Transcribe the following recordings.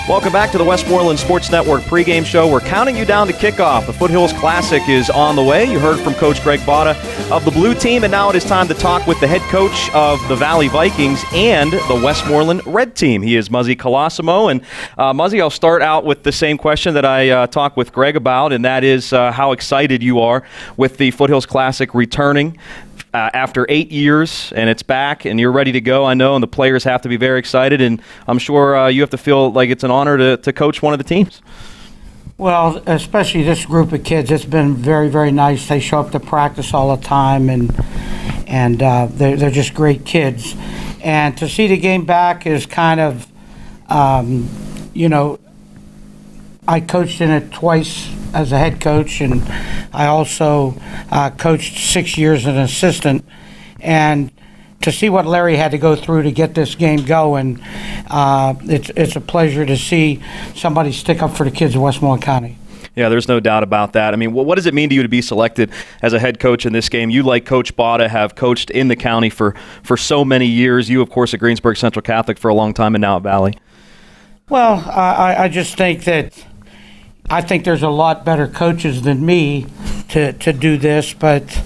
Welcome back to the Westmoreland Sports Network pregame show. We're counting you down to kickoff. The Foothills Classic is on the way. You heard from Coach Greg Botta of the Blue Team, and now it is time to talk with the head coach of the Valley Vikings and the Westmoreland Red Team. He is Muzzy Colosimo. And Muzzy, I'll start out with the same question that I talked with Greg about, and that is how excited you are with the Foothills Classic returning after 8 years, and it's back, and you're ready to go, I know, and the players have to be very excited, and I'm sure you have to feel like it's an honor to coach one of the teams. Well, especially this group of kids, it's been very, very nice. They show up to practice all the time, and they're just great kids. And to see the game back is kind of, I coached in it twice as a head coach, and I also coached 6 years as an assistant. And to see what Larry had to go through to get this game going, it's a pleasure to see somebody stick up for the kids of Westmoreland County. Yeah, there's no doubt about that. I mean, what does it mean to you to be selected as a head coach in this game? You, like Coach Botta, have coached in the county for so many years. You, of course, at Greensburg Central Catholic for a long time, and now at Valley. Well, I just think that I think there's a lot better coaches than me to do this, but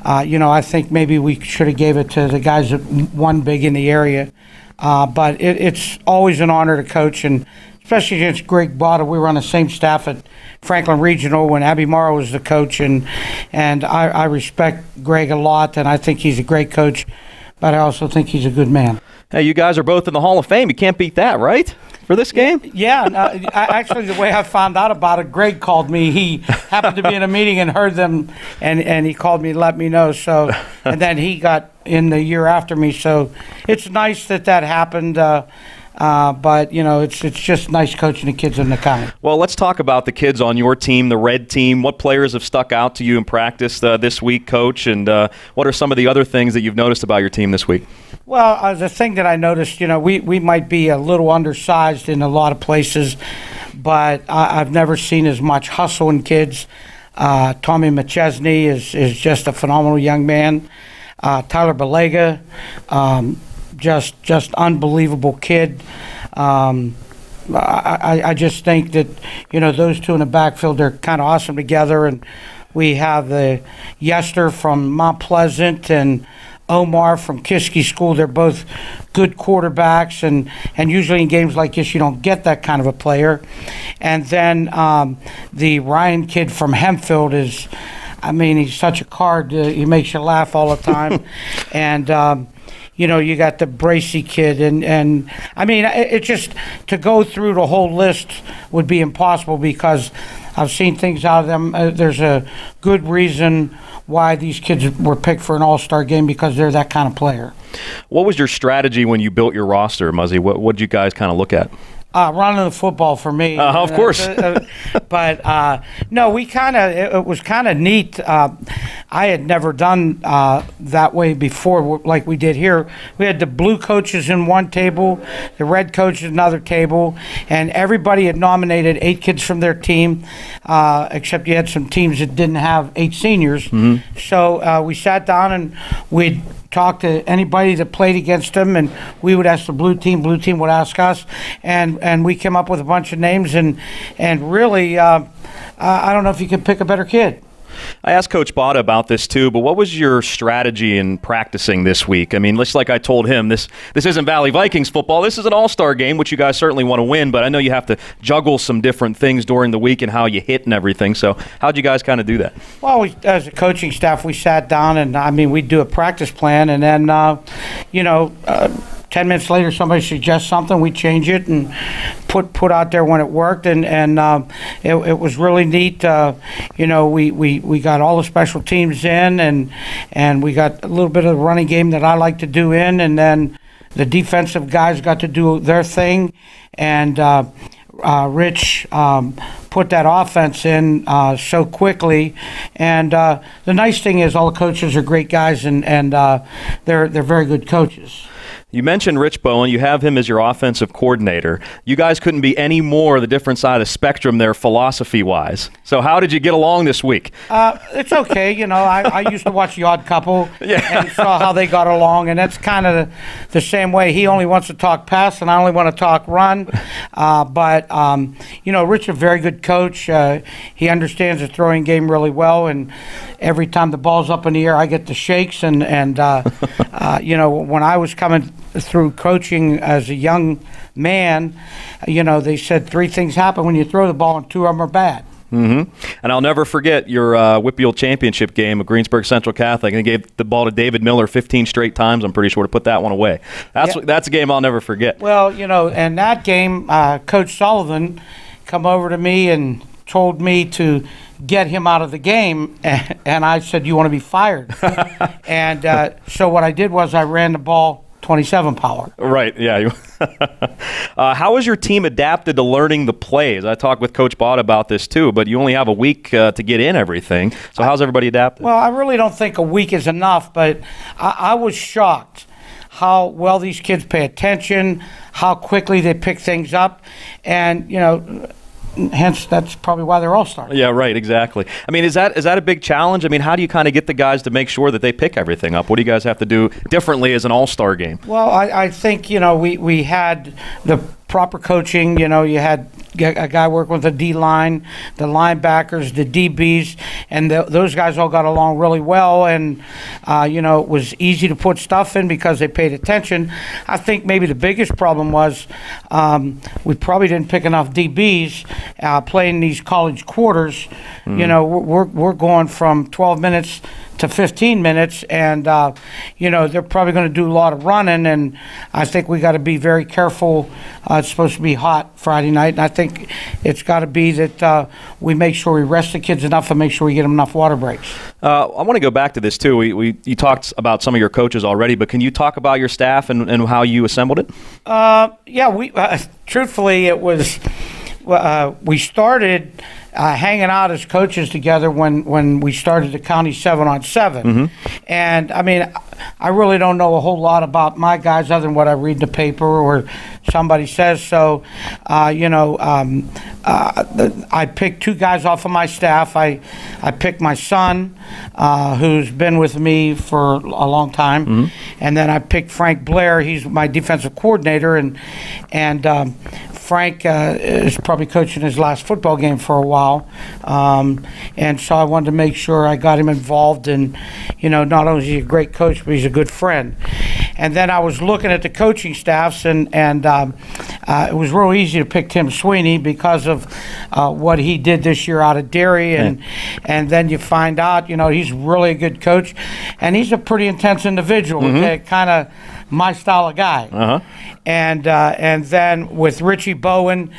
I think maybe we should have gave it to the guys that won big in the area. But it's always an honor to coach, and especially against Greg Botta. We were on the same staff at Franklin Regional when Abby Morrow was the coach, and I respect Greg a lot, and I think he's a great coach, but I also think he's a good man. Hey, you guys are both in the Hall of Fame. You can't beat that, right? For this game? Yeah. Actually, the way I found out about it, Greg called me. He happened to be in a meeting and heard them, and he called me to let me know. So, and then he got in the year after me. So it's nice that happened. But, it's just nice coaching the kids in the county. Well, let's talk about the kids on your team, the Red Team. What players have stuck out to you in practice this week, Coach? And what are some of the other things that you've noticed about your team this week? Well, the thing that I noticed, we might be a little undersized in a lot of places, but I've never seen as much hustle in kids. Tommy McChesney is just a phenomenal young man. Tyler Belega, just unbelievable kid. I just think that those two in the backfield, they're kind of awesome together. And we have the Yester from Mount Pleasant and Omar from Kiski School. They're both good quarterbacks, and usually in games like this you don't get that kind of a player. And then the Ryan kid from Hempfield is, he's such a card. He makes you laugh all the time. And you got the Bracey kid, and it just, to go through the whole list would be impossible because I've seen things out of them. There's a good reason why these kids were picked for an all-star game, because they're that kind of player. What was your strategy when you built your roster, Muzzy? What did you guys kind of look at? Running the football for me. Of course. But no, it was kind of neat. I had never done that way before, like we did here. We had the blue coaches in one table, the red coaches in another table, and everybody had nominated 8 kids from their team, except you had some teams that didn't have 8 seniors. Mm-hmm. So we sat down and we'd talk to anybody that played against them, and we would ask the blue team would ask us, and we came up with a bunch of names, and really, I don't know if you could pick a better kid. I asked Coach Botta about this too, but what was your strategy in practicing this week? Just like I told him, this isn't Valley Vikings football. This is an all-star game, which you guys certainly want to win, but I know you have to juggle some different things during the week and how you hit and everything. So how'd you guys kind of do that? Well, as a coaching staff, we sat down and, we'd do a practice plan, and then, 10 minutes later, somebody suggests something, we change it and put out there when it worked, and it was really neat. We got all the special teams in, and we got a little bit of the running game that I like to do in, and then the defensive guys got to do their thing, and Rich put that offense in so quickly, and the nice thing is all the coaches are great guys, and they're very good coaches. You mentioned Rich Bowen. You have him as your offensive coordinator. You guys couldn't be any more the different side of the spectrum there philosophy-wise. So how did you get along this week? It's okay. You know, I used to watch The Odd Couple and saw how they got along, and that's kind of the same way. He only wants to talk pass, and I only want to talk run. But you know, Rich is a very good coach. He understands the throwing game really well, and every time the ball's up in the air, I get the shakes. And you know, when I was coming through coaching as a young man, you know, they said 3 things happen when you throw the ball, and 2 of them are bad. Mm-hmm. And I'll never forget your Whitfield championship game at Greensburg Central Catholic, and they gave the ball to David Miller 15 straight times, I'm pretty sure, to put that one away. That's a game I'll never forget. Well, you know, and that game, Coach Sullivan come over to me and told me to get him out of the game, and I said, "You want to be fired?" And so what I did was I ran the ball 27 power. Right, yeah. How has your team adapted to learning the plays? I talked with Coach Bott about this too, but you only have a week to get in everything. So how's everybody adapted? Well, I really don't think a week is enough, but I was shocked how well these kids pay attention, how quickly they pick things up, and, you know, hence, that's probably why they're all-stars. Yeah, right, exactly. I mean, is that a big challenge? I mean, how do you kind of get the guys to make sure that they pick everything up? What do you guys have to do differently as an all-star game? Well, I think, you know, we had the proper coaching. You know, you had a guy working with the D-line, the linebackers, the DBs, and those guys all got along really well. And, you know, it was easy to put stuff in because they paid attention. I think maybe the biggest problem was we probably didn't pick enough DBs playing these college quarters. You know, we're going from 12 minutes to 15 minutes, and you know, they're probably going to do a lot of running, and I think we got to be very careful. It's supposed to be hot Friday night, and I think it's got to be that we make sure we rest the kids enough and make sure we get them enough water breaks. I want to go back to this too. You talked about some of your coaches already, but can you talk about your staff and how you assembled it? Yeah, we truthfully, it was we started hanging out as coaches together when we started the county 7-on-7. And I mean, I really don't know a whole lot about my guys other than what I read in the paper or somebody says. So, you know, I picked 2 guys off of my staff. I picked my son, who's been with me for a long time, and then I picked Frank Blair. He's my defensive coordinator, and Frank is probably coaching his last football game for a while, and so I wanted to make sure I got him involved. And, you know, not only is he a great coach, but he's a good friend. And then I was looking at the coaching staffs, and it was real easy to pick Tim Sweeney because of what he did this year out of Derry, and then you find out, you know, he's really a good coach, and he's a pretty intense individual, kind of my style of guy. And then with Richie Bowen,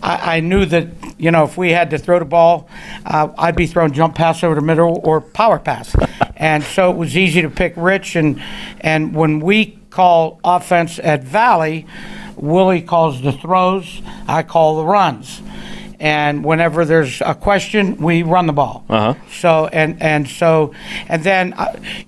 I knew that, you know, if we had to throw the ball, I'd be throwing jump pass over the middle or power pass. And so it was easy to pick Rich. And when we call offense at Valley, Willie calls the throws, I call the runs. And whenever there's a question, we run the ball. So and then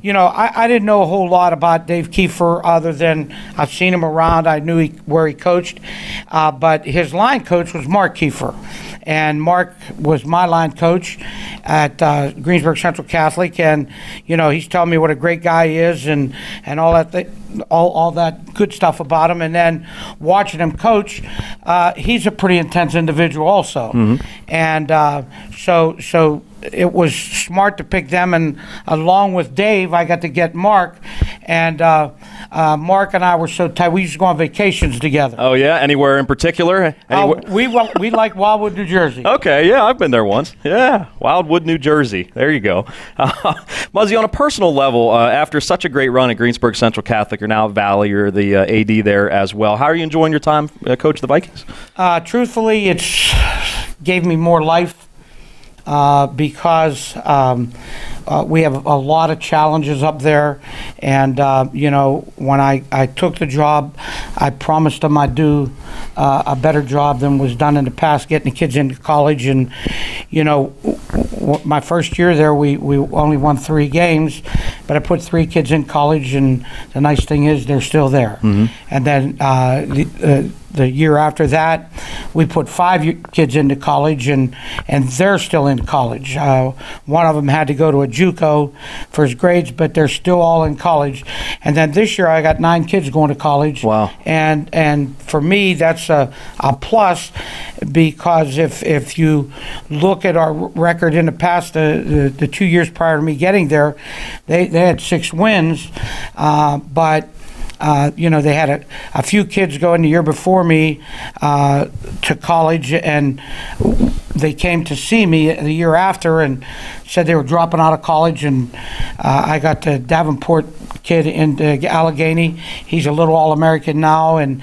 you know, I didn't know a whole lot about Dave Kiefer other than I've seen him around. I knew where he coached, but his line coach was Mark Kiefer, and Mark was my line coach at Greensburg Central Catholic, and you know, he's telling me what a great guy he is and all that all that good stuff about him. And then watching him coach, he's a pretty intense individual also. And so it was smart to pick them, and along with Dave, I got to get Mark, and Mark and I were so tight. We used to go on vacations together. Oh yeah, anywhere in particular? We like Wildwood, New Jersey. Okay, yeah, I've been there once. Yeah, Wildwood, New Jersey. There you go. Muzzy, on a personal level, after such a great run at Greensburg Central Catholic, you're now at Valley. You're the AD there as well. How are you enjoying your time coaching the Vikings? Truthfully, it's gave me more life. Because we have a lot of challenges up there, and you know, when I took the job, I promised them I'd do a better job than was done in the past, getting the kids into college. And you know, my first year there, we only won 3 games, but I put 3 kids in college, and the nice thing is they're still there. And then the year after that, we put 5 kids into college, and they're still in college. One of them had to go to a JUCO for his grades, but they're still all in college. And then this year, I got 9 kids going to college. Wow! And for me, that's a plus, because if you look at our record in the past, the 2 years prior to me getting there, they had 6 wins, but. They had a few kids going the year before me to college, and they came to see me the year after and said they were dropping out of college, and I got the Davenport kid into Allegheny. He's a little All-American now, and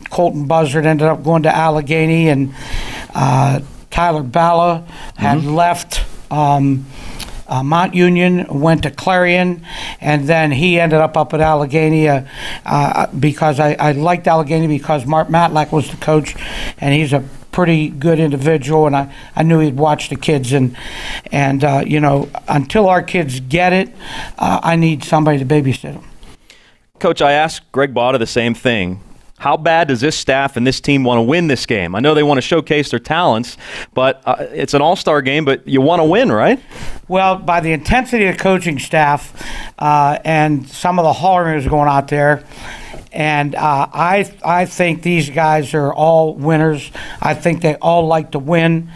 Colton Buzzard ended up going to Allegheny, and Tyler Balla had left Mount Union, went to Clarion, and then he ended up at Allegheny because I liked Allegheny because Mark Matlack was the coach, and he's a pretty good individual, and I knew he'd watch the kids, and until our kids get it, I need somebody to babysit them. Coach, I asked Greg Botta the same thing. How bad does this staff and this team want to win this game? I know they want to showcase their talents, but it's an all-star game, but you want to win, right? Well, by the intensity of the coaching staff and some of the hollering that's going out there, and I think these guys are all winners. I think they all like to win.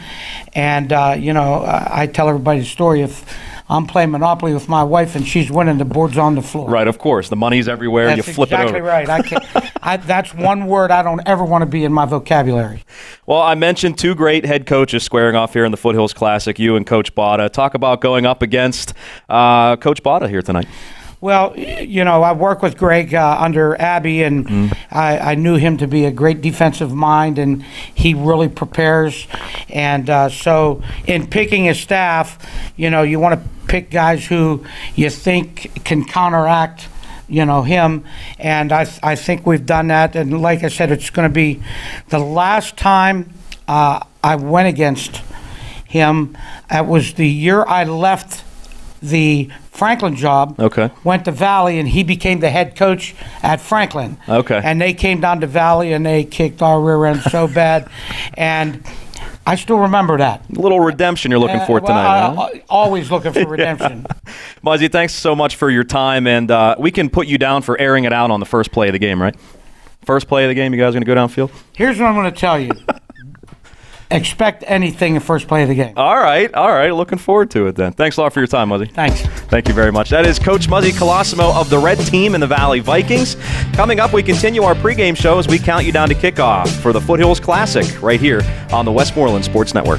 And, I tell everybody the story. If I'm playing Monopoly with my wife and she's winning, the board's on the floor. Right, of course. The money's everywhere. That's you flip exactly it over. Right. That's one word I don't ever want to be in my vocabulary. Well, I mentioned 2 great head coaches squaring off here in the Foothills Classic, you and Coach Botta. Talk about going up against Coach Botta here tonight. Well, I worked with Greg under Abby, and I knew him to be a great defensive mind, and he really prepares. And so in picking his staff, you want to pick guys who you think can counteract him, and I think we've done that. And like I said, it's going to be the last time I went against him. That was the year I left the Franklin job. Okay. Went to Valley, and he became the head coach at Franklin. Okay. And they came down to Valley, and they kicked our rear end so bad, and I still remember that. A little redemption you're looking for tonight. Huh? Always looking for redemption. Muzzy, thanks so much for your time, and we can put you down for airing it out on the first play of the game, right? First play of the game, you guys going to go downfield? Here's what I'm going to tell you. Expect anything in first play of the game. All right. Looking forward to it then. Thanks a lot for your time, Muzzy. Thanks. Thank you very much. That is Coach Muzzy Colosimo of the Red Team in the Valley Vikings. Coming up, we continue our pregame show as we count you down to kickoff for the Foothills Classic right here on the Westmoreland Sports Network.